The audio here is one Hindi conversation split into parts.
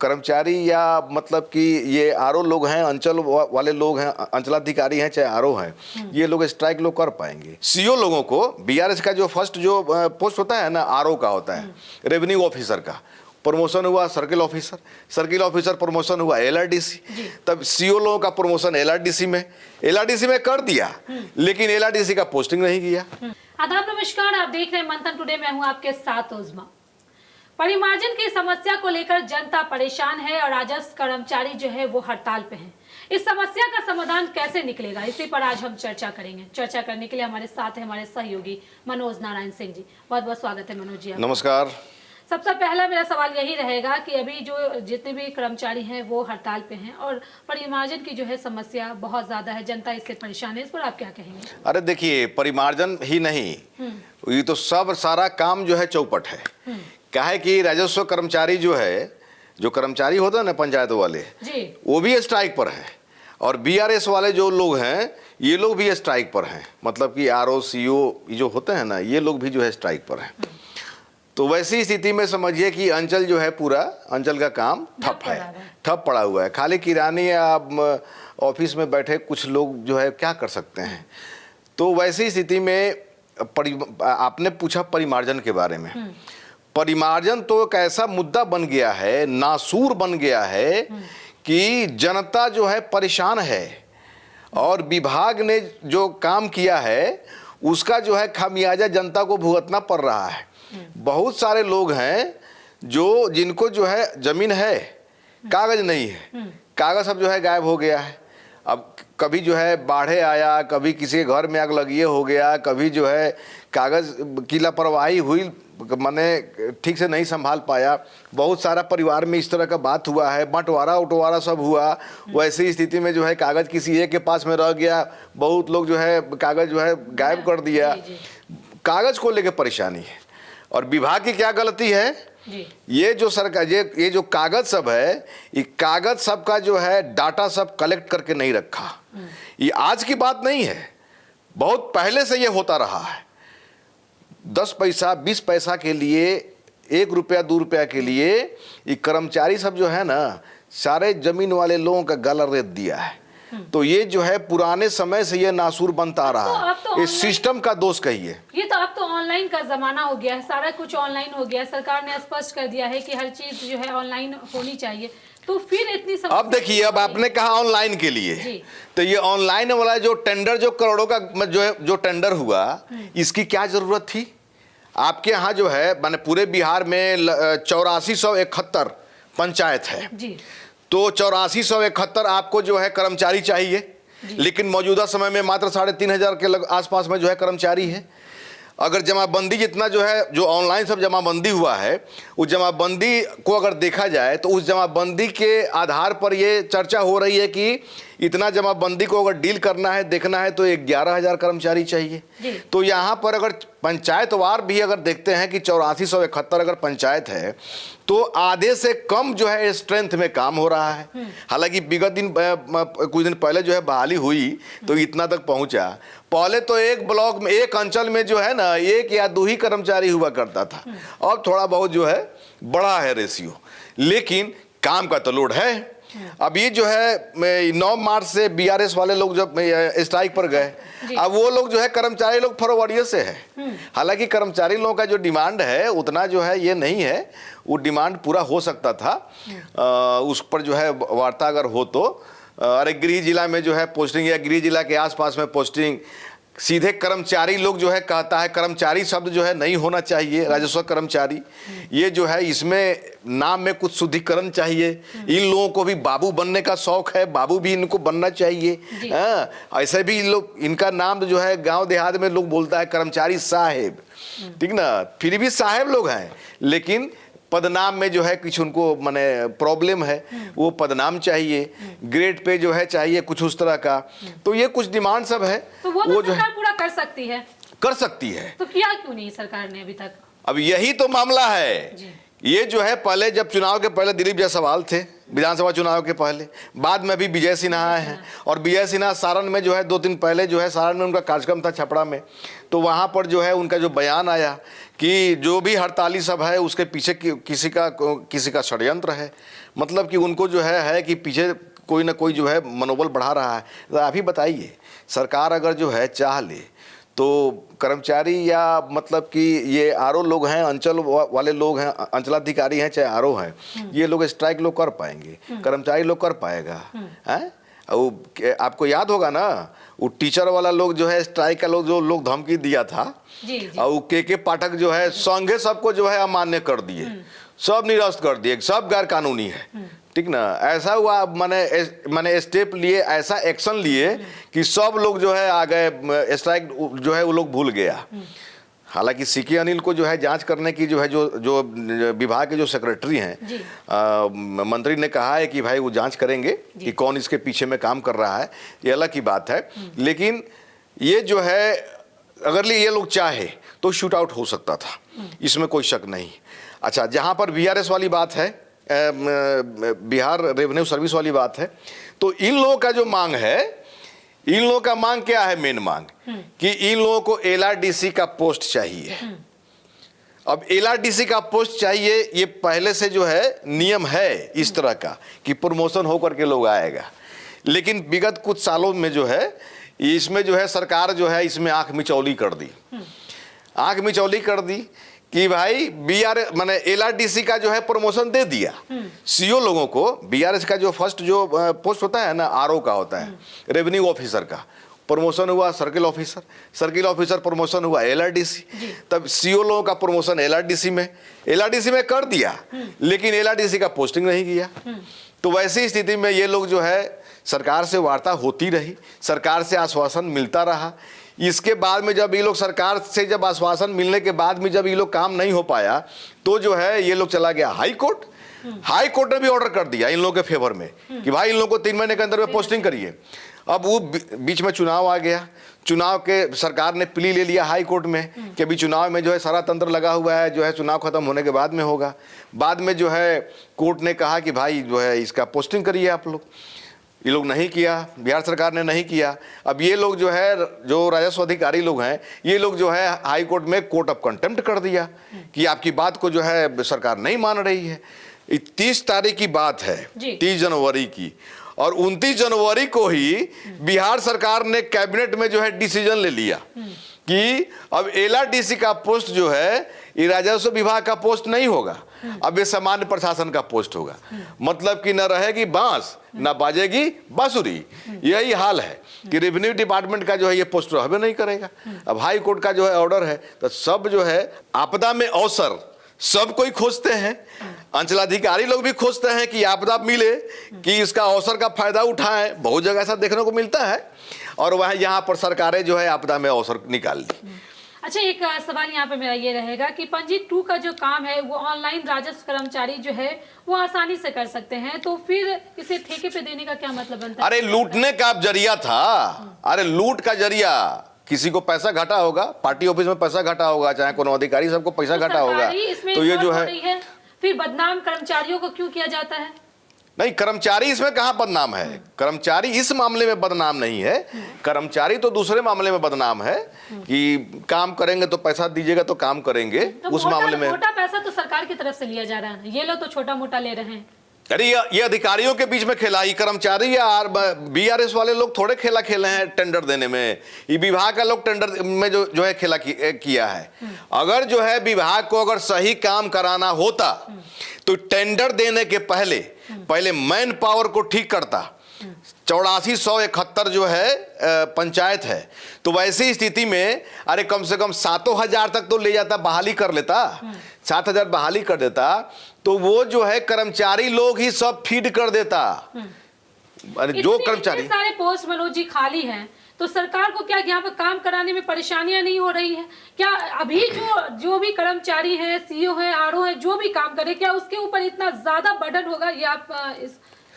कर्मचारी या मतलब कि ये आरओ लोग हैं, अंचल वाले लोग हैं, अंचलाधिकारी हैं चाहे आरओ हैं, ये लोग स्ट्राइक लोग कर पाएंगे। सीओ लोगों को बीआरएस का जो फर्स्ट जो पोस्ट होता है ना, आरओ का होता है, रेवेन्यू ऑफिसर का प्रमोशन हुआ circle officer, circle officer promotion हुआ एलआरडीसी, तब सीओ लोगों का प्रमोशन एलआरडीसी में कर दिया, लेकिन एलआरडीसी का पोस्टिंग नहीं किया। आदाब नमस्कार, आप देख रहे हैं मंथन टुडे। मैं हूं आपके साथ उज़मा। परिमार्जन की समस्या को लेकर जनता परेशान है और राजस्व कर्मचारी जो है वो हड़ताल पे हैं। इस समस्या का समाधान कैसे निकलेगा, इसी पर आज हम चर्चा करेंगे। चर्चा करने के लिए हमारे साथ है हमारे सहयोगी मनोज नारायण सिंह जी। बहुत बहुत स्वागत है मनोज जी। नमस्कार। सबसे पहला मेरा सवाल यही रहेगा कि अभी जो जितने भी कर्मचारी हैं वो हड़ताल पे हैं और परिमार्जन की जो है समस्या बहुत ज्यादा है, जनता इससे परेशान है, इस पर आप क्या कहेंगे? अरे देखिए, परिमार्जन ही नहीं, ये तो सब सारा काम जो है चौपट है। क्या है कि राजस्व कर्मचारी जो कर्मचारी होता है ना, पंचायत वाले जी, वो भी स्ट्राइक पर है, और बीआरएस वाले जो लोग हैं ये लोग भी स्ट्राइक पर हैं। मतलब कि आरओ सीओ जो होते हैं ना, ये लोग भी जो है स्ट्राइक पर हैं। तो वैसी स्थिति में समझिए कि अंचल जो है, पूरा अंचल का काम ठप पड़ा हुआ है। खाली किरानी या ऑफिस में बैठे कुछ लोग जो है क्या कर सकते हैं। तो वैसी स्थिति में आपने पूछा परिमार्जन के बारे में। परिमार्जन तो एक ऐसा मुद्दा बन गया है, नासूर बन गया है कि जनता जो है परेशान है, और विभाग ने जो काम किया है उसका जो है खामियाजा जनता को भुगतना पड़ रहा है। बहुत सारे लोग हैं जिनको जो है जमीन है, कागज नहीं है, कागज सब जो है गायब हो गया है। अब कभी जो है बाढ़े आया, कभी किसी के घर में आग लगी हो गया, कभी जो है कागज की लापरवाही हुई, मैंने ठीक से नहीं संभाल पाया। बहुत सारा परिवार में इस तरह का बात हुआ है, बंटवारा उटवारा सब हुआ। वैसी स्थिति में जो है कागज किसी एक के पास में रह गया, बहुत लोग जो है कागज जो है गायब कर दिया। कागज को लेकर परेशानी है, और विभाग की क्या गलती है जी? ये जो सरकार ये जो कागज सब है, ये कागज सब का जो है डाटा सब कलेक्ट करके नहीं रखा। ये आज की बात नहीं है, बहुत पहले से ये होता रहा है। 10 पैसा 20 पैसा के लिए, 1 रुपया 2 रुपया के लिए ये कर्मचारी सब जो है ना, सारे जमीन वाले लोगों का गला रेत दिया है। तो ये जो है पुराने समय से ये नासूर बनता आ रहा है। इस सिस्टम का दोष कहिए। ये तो अब तो ऑनलाइन का जमाना हो गया है, सारा कुछ ऑनलाइन हो गया है। सरकार ने स्पष्ट कर दिया है कि हर चीज जो है ऑनलाइन होनी चाहिए। तो फिर इतनी समस्या अब देखिए, अब आपने कहा ऑनलाइन के लिए, तो ये ऑनलाइन वाला जो टेंडर, जो करोड़ों का जो टेंडर हुआ, इसकी क्या जरूरत थी? आपके यहाँ जो है माने पूरे बिहार में 8471 पंचायत है जी। तो 8471 आपको जो है कर्मचारी चाहिए, लेकिन मौजूदा समय में मात्र 3500 के आसपास में जो है कर्मचारी है। अगर जमाबंदी जितना जो है, जो ऑनलाइन सब जमाबंदी हुआ है, उस जमाबंदी को अगर देखा जाए तो उस जमाबंदी के आधार पर ये चर्चा हो रही है कि इतना जमाबंदी को अगर डील करना है, देखना है, तो 11,000 कर्मचारी चाहिए। तो यहाँ पर अगर पंचायतवार भी अगर देखते हैं कि 8471 अगर पंचायत है, तो आधे से कम जो है स्ट्रेंथ में काम हो रहा है। हालांकि विगत दिन कुछ दिन पहले जो है बहाली हुई तो इतना तक पहुंचा। पहले तो एक ब्लॉक में, एक अंचल में जो है ना, 1 या 2 ही कर्मचारी हुआ करता था। अब थोड़ा बहुत जो है बड़ा है रेशियो, लेकिन काम का तो लोड है। अब ये जो है 9 मार्च से बीआरएस वाले लोग जब स्ट्राइक पर गए, अब वो लोग जो है कर्मचारी लोग फरवरी से है। हालांकि कर्मचारी लोगों का जो डिमांड है उतना जो है ये नहीं है, वो डिमांड पूरा हो सकता था। उस पर जो है वार्ता अगर हो तो, अरे गृह जिला में जो है पोस्टिंग, या गृह जिला के आसपास में पोस्टिंग, सीधे कर्मचारी लोग जो है कहता है, कर्मचारी शब्द जो है नहीं होना चाहिए, राजस्व कर्मचारी। ये जो है इसमें नाम में कुछ शुद्धिकरण चाहिए। इन लोगों को भी बाबू बनने का शौक है, बाबू भी इनको बनना चाहिए। ऐसे भी लोग, इनका नाम जो है गांव देहात में लोग बोलता है कर्मचारी साहेब, ठीक ना, फिर भी साहेब लोग हैं, लेकिन पदनाम में जो है कुछ उनको माने प्रॉब्लम है, वो पदनाम चाहिए, ग्रेड पे जो है चाहिए कुछ उस तरह का। तो ये कुछ डिमांड सब है, तो वो जो सरकार पूरा कर सकती है। तो किया क्यों नहीं सरकार ने अभी तक? अब यही तो मामला है। ये जो है पहले, जब चुनाव के पहले दिलीप जायसवाल थे, विधानसभा चुनाव के पहले, बाद में भी विजय सिन्हा है, और विजय सिन्हा सारण में जो है 2 दिन पहले जो है सारण में उनका कार्यक्रम था छपरा में, तो वहाँ पर जो है उनका जो बयान आया कि जो भी हड़ताली सब है उसके पीछे किसी का षड्यंत्र है। मतलब कि उनको जो है कि पीछे कोई ना कोई जो है मनोबल बढ़ा रहा है। तो आप ही बताइए, सरकार अगर जो है चाह ले तो कर्मचारी या मतलब कि ये आरओ लोग हैं, अंचल वाले लोग हैं, अंचलाधिकारी हैं चाहे आरओ हैं, ये लोग स्ट्राइक लोग कर पाएंगे, कर्मचारी लोग कर पाएगा हैं? आपको याद होगा ना वो टीचर वाला लोग जो है स्ट्राइक का लोग जो लोग धमकी दिया था, और के पाठक जो है संघे सबको जो है अमान्य कर दिए, सब निरस्त कर दिए, सब गैर कानूनी है, ठीक ना। ऐसा हुआ, मैंने स्टेप लिए, ऐसा एक्शन लिए कि सब लोग जो है आ गए, स्ट्राइक जो है वो लोग भूल गया। हालांकि सीके अनिल को जो है जांच करने की जो है जो विभाग के जो सेक्रेटरी हैं, मंत्री ने कहा है कि भाई वो जांच करेंगे कि कौन इसके पीछे में काम कर रहा है, ये अलग की बात है। लेकिन ये जो है अगर ये लोग चाहे तो शूट आउट हो सकता था, इसमें कोई शक नहीं। अच्छा, जहां पर बीआरएस वाली बात है, बिहार रेवेन्यू सर्विस वाली बात है, तो इन लोगों का जो मांग है, इन लोगों का मांग क्या है? मेन मांग कि इन लोगों को एलआरडीसी का पोस्ट चाहिए। अब एलआरडीसी का पोस्ट चाहिए, ये पहले से जो है नियम है इस तरह का कि प्रमोशन होकर के लोग आएगा। लेकिन विगत कुछ सालों में जो है इसमें जो है सरकार जो है इसमें आंख मिचौली कर दी, आंख मिचौली कर दी कि भाई माने एलआरडीसी का जो है प्रमोशन दे दिया सीओ लोगों को। बीआरएस का जो फर्स्ट जो पोस्ट होता है ना, आरओ का होता है, रेवेन्यू ऑफिसर का प्रमोशन हुआ circle officer, circle officer promotion हुआ एलआरडीसी, तब सीओ लोगों का प्रमोशन एलआरडीसी में कर दिया, लेकिन एलआरडीसी का पोस्टिंग नहीं किया। तो वैसी स्थिति में ये लोग जो है सरकार से वार्ता होती रही, सरकार से आश्वासन मिलता रहा। इसके बाद में जब ये लोग सरकार से जब आश्वासन मिलने के बाद में जब ये लोग काम नहीं हो पाया तो जो है ये लोग चला गया हाई कोर्ट। हाई कोर्ट ने भी ऑर्डर कर दिया इन लोगों के फेवर में कि भाई इन लोगों को 3 महीने के अंदर में पोस्टिंग करिए। अब वो बीच में चुनाव आ गया, चुनाव के सरकार ने प्ली ले लिया हाई कोर्ट में कि अभी चुनाव में जो है सारा तंत्र लगा हुआ है, जो है चुनाव खत्म होने के बाद में होगा। बाद में जो है कोर्ट ने कहा कि भाई जो है इसका पोस्टिंग करिए आप लोग। ये लोग नहीं किया, बिहार सरकार ने नहीं किया। अब ये लोग जो है जो राजस्व अधिकारी लोग हैं, ये लोग जो है हाई कोर्ट में कोर्ट ऑफ कंटेम्प्ट कर दिया कि आपकी बात को जो है सरकार नहीं मान रही है। 30 तारीख की बात है, 30 जनवरी की, और 29 जनवरी को ही बिहार सरकार ने कैबिनेट में जो है डिसीजन ले लिया कि अब एलआरडीसी का पोस्ट जो है ये राजस्व विभाग का पोस्ट नहीं होगा, अब ये सामान्य प्रशासन का पोस्ट होगा। मतलब कि न रहेगी बांस न बाजेगी बांसुरी, यही हाल है कि रेवेन्यू डिपार्टमेंट का जो है ये पोस्ट रहबे नहीं करेगा। अब हाई कोर्ट का जो है ऑर्डर है, तो सब जो है आपदा में अवसर सब कोई खोजते हैं, अंचलाधिकारी लोग भी खोजते हैं कि आपदा मिले कि इसका अवसर का फायदा उठाएं। बहुत जगह ऐसा देखने को मिलता है, और वह यहाँ पर सरकारें जो है आपदा में अवसर निकाल ली। अच्छा, एक सवाल यहाँ पे मेरा ये रहेगा कि पंजी 2 का जो काम है वो ऑनलाइन राजस्व कर्मचारी जो है वो आसानी से कर सकते हैं, तो फिर इसे ठेके पे देने का क्या मतलब बनता है? अरे लूटने का जरिया था, अरे लूट का जरिया, किसी को पैसा घटा होगा, पार्टी ऑफिस में पैसा घटा होगा, चाहे कोनो अधिकारी सबको पैसा घटा होगा, तो ये जो है फिर बदनाम कर्मचारियों को क्यों किया जाता है? नहीं, कर्मचारी इसमें कहाँ बदनाम है? कर्मचारी इस मामले में बदनाम नहीं है, कर्मचारी तो दूसरे मामले में बदनाम है कि काम करेंगे तो पैसा दीजिएगा तो काम करेंगे, तो उस मामले में छोटा पैसा तो सरकार की तरफ से लिया जा रहा है, ये लोग तो छोटा मोटा ले रहे हैं। अरे ये अधिकारियों के बीच में खेला, ये कर्मचारी या बीआरएस वाले लोग थोड़े खेला खेले हैं टेंडर देने में, ये विभाग का लोग टेंडर में जो है खेला किया है। अगर जो है विभाग को अगर सही काम कराना होता तो टेंडर देने के पहले मैन पावर को ठीक करता। 8471 जो है पंचायत है, तो वैसी स्थिति में अरे कम से कम 7,000 तक तो ले जाता, बहाली कर लेता, 7,000 बहाली कर देता, तो वो जो है कर्मचारी लोग ही सब फीड कर देता। अरे जो कर्मचारी सारे पोस्ट मनोज जी खाली हैं, तो सरकार को क्या यहाँ पर काम कराने में परेशानियां नहीं हो रही है क्या? अभी जो भी कर्मचारी हैं, सीईओ हैं, आरओ हैं, जो भी काम करे, क्या उसके ऊपर इतना ज्यादा बर्डन होगा? ये आप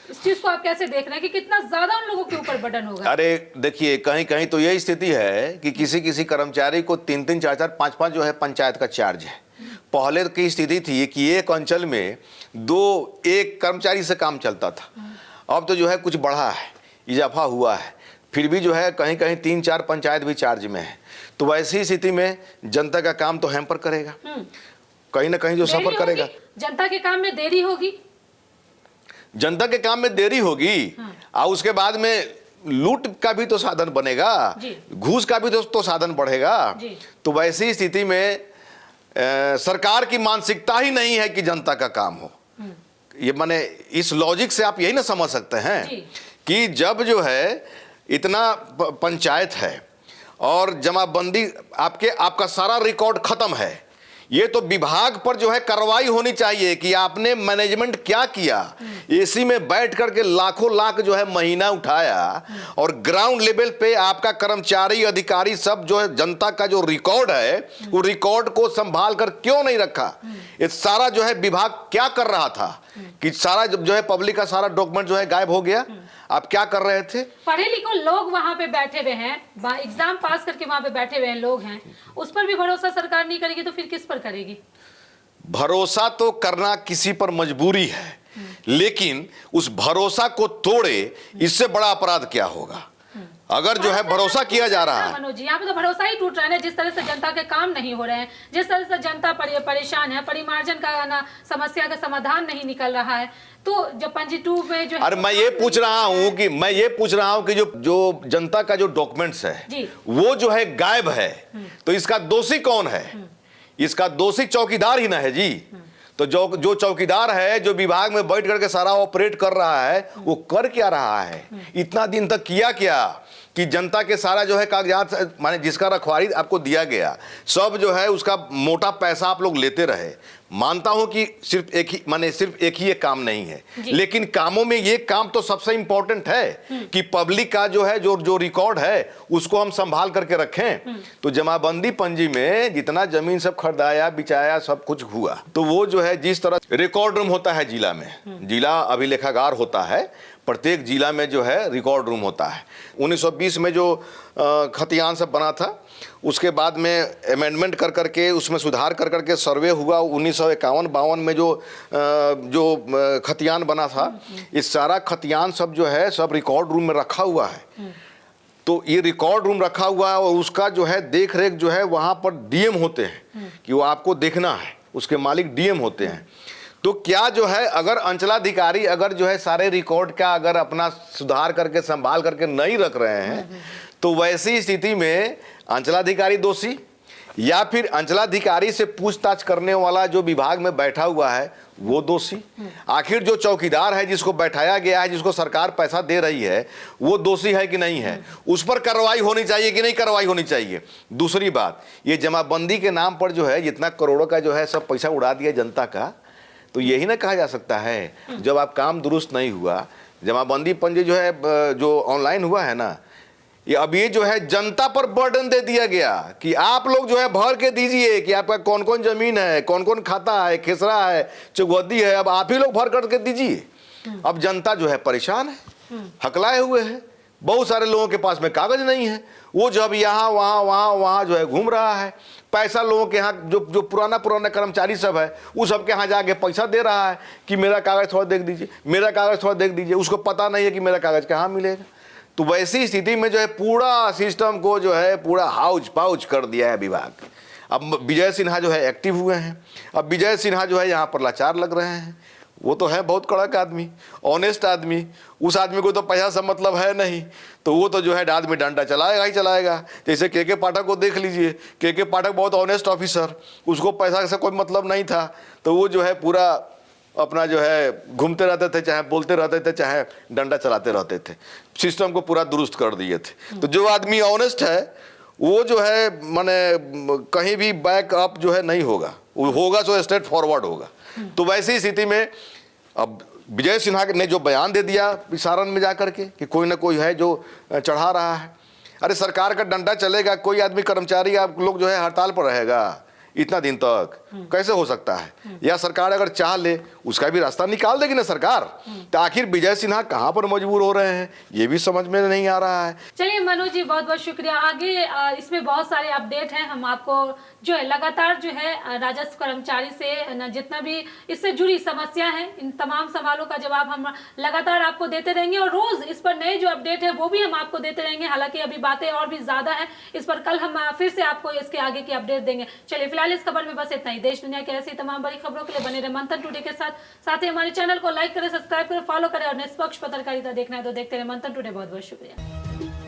इस चीज को आप कैसे देख रहे हैं कि कितना ज्यादा उन लोगों के ऊपर बर्डन होगा? अरे देखिए, कहीं कहीं तो यही स्थिति है कि किसी कर्मचारी को 3-3, 4-4, 5-5 जो है पंचायत का चार्ज है। पहले की स्थिति थी कि एक अंचल में 2-1 कर्मचारी से काम चलता था, अब तो जो है कुछ बढ़ा है, इजाफा हुआ है, फिर भी जो है कहीं कहीं 3-4 पंचायत भी चार्ज में है। तो वैसी स्थिति में जनता का काम तो हैम्पर करेगा, कहीं ना कहीं जो सफर करेगा। जनता के काम में देरी होगी। जनता के काम में देरी होगी और उसके बाद में लूट का भी तो साधन बनेगा, घूस का भी तो साधन बढ़ेगा। तो वैसी स्थिति में सरकार की मानसिकता ही नहीं है कि जनता का काम हो। ये माने इस लॉजिक से आप यही ना समझ सकते हैं कि जब जो है इतना पंचायत है और जमाबंदी आपका सारा रिकॉर्ड खत्म है, ये तो विभाग पर जो है कार्रवाई होनी चाहिए कि आपने मैनेजमेंट क्या किया। एसी में बैठ करके लाखों लाख जो है महीना उठाया और ग्राउंड लेवल पे आपका कर्मचारी अधिकारी सब जो है जनता का जो रिकॉर्ड है वो रिकॉर्ड को संभाल कर क्यों नहीं रखा। ये सारा जो है विभाग क्या कर रहा था कि सारा जो है पब्लिक का सारा डॉक्यूमेंट जो है गायब हो गया। आप क्या कर रहे थे? पढ़े लिखे लोग वहां पे बैठे हुए हैं, एग्जाम पास करके वहां पे बैठे हुए हैं लोग हैं, उस पर भी भरोसा सरकार नहीं करेगी तो फिर किस पर करेगी? भरोसा तो करना किसी पर मजबूरी है, लेकिन उस भरोसा को तोड़े इससे बड़ा अपराध क्या होगा। अगर जो है भरोसा किया जा रहा है, मनोज जी यहाँ पे तो भरोसा ही टूट रहा है। जिस तरह से जनता के काम नहीं हो रहे हैं, जिस तरह से जनता परेशान है, परिमार्जन का ना समस्या का समाधान नहीं निकल रहा है, तो जब पंजी 2 में जो है, और मैं ये पूछ रहा हूं कि जो जनता का जो डॉक्यूमेंट्स है वो जो है गायब है, तो इसका दोषी कौन है? इसका दोषी चौकीदार ही ना है जी। तो जो चौकीदार है, जो विभाग में बैठ करके सारा ऑपरेट कर रहा है, वो कर क्या रहा है? इतना दिन तक किया क्या कि जनता के सारा जो है कागजात माने जिसका रखवारी आपको दिया गया सब जो है उसका मोटा पैसा आप लोग लेते रहे। मानता हूं कि सिर्फ एक ही ये काम नहीं है, लेकिन कामों में ये काम तो सबसे इंपॉर्टेंट है कि पब्लिक का जो है जो रिकॉर्ड है उसको हम संभाल करके रखें। तो जमाबंदी पंजी में जितना जमीन सब खरीदाया बिचाया सब कुछ हुआ, तो वो जो है जिस तरह रिकॉर्ड रूम होता है जिला में, जिला अभिलेखागार होता है, प्रत्येक जिला में जो है रिकॉर्ड रूम होता है। 1920 में जो खतियान सब बना था, उसके बाद में अमेंडमेंट कर करके उसमें सुधार कर करके सर्वे हुआ। 1951-52 में जो खतियान बना था, इस सारा खतियान सब जो है सब रिकॉर्ड रूम में रखा हुआ है। तो ये रिकॉर्ड रूम रखा हुआ है और उसका जो है देख रेख जो है वहाँ पर डीएम होते हैं कि वो आपको देखना है, उसके मालिक डीएम होते हैं। तो क्या जो है अगर अंचलाधिकारी अगर जो है सारे रिकॉर्ड का अगर अपना सुधार करके संभाल करके नहीं रख रहे हैं, तो वैसी स्थिति में अंचलाधिकारी दोषी या फिर अंचलाधिकारी से पूछताछ करने वाला जो विभाग में बैठा हुआ है वो दोषी। आखिर जो चौकीदार है जिसको बैठाया गया है, जिसको सरकार पैसा दे रही है, वो दोषी है कि नहीं है? उस पर कार्रवाई होनी चाहिए कि नहीं कार्रवाई होनी चाहिए? दूसरी बात, ये जमाबंदी के नाम पर जो है जितना करोड़ों का जो है सब पैसा उड़ा दिया जनता का, तो यही ना कहा जा सकता है जब आप काम दुरुस्त नहीं हुआ, जमाबंदी पंजी जो है जो ऑनलाइन हुआ है ना, ये जो है जनता पर बर्डन दे दिया गया कि आप लोग जो है भर के दीजिए कि आपका कौन कौन जमीन है, कौन कौन खाता है, खेसरा है, चौगद्दी है, अब आप ही लोग भर करके दीजिए। अब जनता जो है परेशान है, हकलाए हुए है, बहुत सारे लोगों के पास में कागज नहीं है, वो जब यहाँ वहाँ जो है घूम रहा है। पैसा लोगों के यहाँ जो पुराना कर्मचारी सब है वो सबके यहाँ जाके पैसा दे रहा है कि मेरा कागज थोड़ा देख दीजिए, मेरा कागज थोड़ा देख दीजिए। उसको पता नहीं है कि मेरा कागज कहाँ मिलेगा। तो वैसी स्थिति में जो है पूरा सिस्टम को जो है पूरा हाउच पाउच कर दिया है विभाग। अब विजय सिन्हा जो है एक्टिव हुए हैं। अब विजय सिन्हा जो है यहाँ पर लाचार लग रहे हैं। वो तो है बहुत कड़क आदमी, ऑनेस्ट आदमी, उस आदमी को तो पैसा से मतलब है नहीं, तो वो तो जो है आदमी डंडा चलाएगा ही चलाएगा। जैसे के पाठक को देख लीजिए, के पाठक बहुत ऑनेस्ट ऑफिसर, उसको पैसा से कोई मतलब नहीं था, तो वो जो है पूरा अपना जो है घूमते रहते थे, चाहे बोलते रहते थे, चाहे डंडा चलाते रहते थे, सिस्टम को पूरा दुरुस्त कर दिए थे। तो जो आदमी ऑनेस्ट है वो जो है माने कहीं भी बैक अप जो है नहीं होगा, वो होगा तो स्ट्रेट फॉरवर्ड होगा। तो वैसी स्थिति में अब विजय सिन्हा ने जो बयान दे दिया सारण में जाकर के कि कोई ना कोई है जो चढ़ा रहा है। अरे सरकार का डंडा चलेगा, कोई आदमी कर्मचारी आप लोग जो है हड़ताल पर रहेगा इतना दिन तक, कैसे हो सकता है? या सरकार अगर चाह ले उसका भी रास्ता निकाल देगी ना सरकार। तो आखिर विजय सिन्हा कहाँ पर मजबूर हो रहे हैं ये भी समझ में नहीं आ रहा है। चलिए मनोज जी बहुत बहुत शुक्रिया। आगे इसमें बहुत सारे अपडेट हैं, हम आपको जो है लगातार जो है राजस्व कर्मचारी से जितना भी इससे जुड़ी समस्या है इन तमाम सवालों का जवाब हम लगातार आपको देते रहेंगे और रोज इस पर नए जो अपडेट है वो भी हम आपको देते रहेंगे। हालांकि अभी बातें और भी ज्यादा है इस पर, कल हम फिर से आपको इसके आगे की अपडेट देंगे। चलिए फिलहाल फिलहाल इस खबर में बस इतना ही। देश दुनिया की ऐसी तमाम बड़ी खबरों के लिए बने रहे मंथन टुडे के साथ ही हमारे चैनल को लाइक करें, सब्सक्राइब करें, फॉलो करें और निष्पक्ष पत्रकारिता देखना है तो देखते रहे मंथन टुडे। बहुत बहुत शुक्रिया।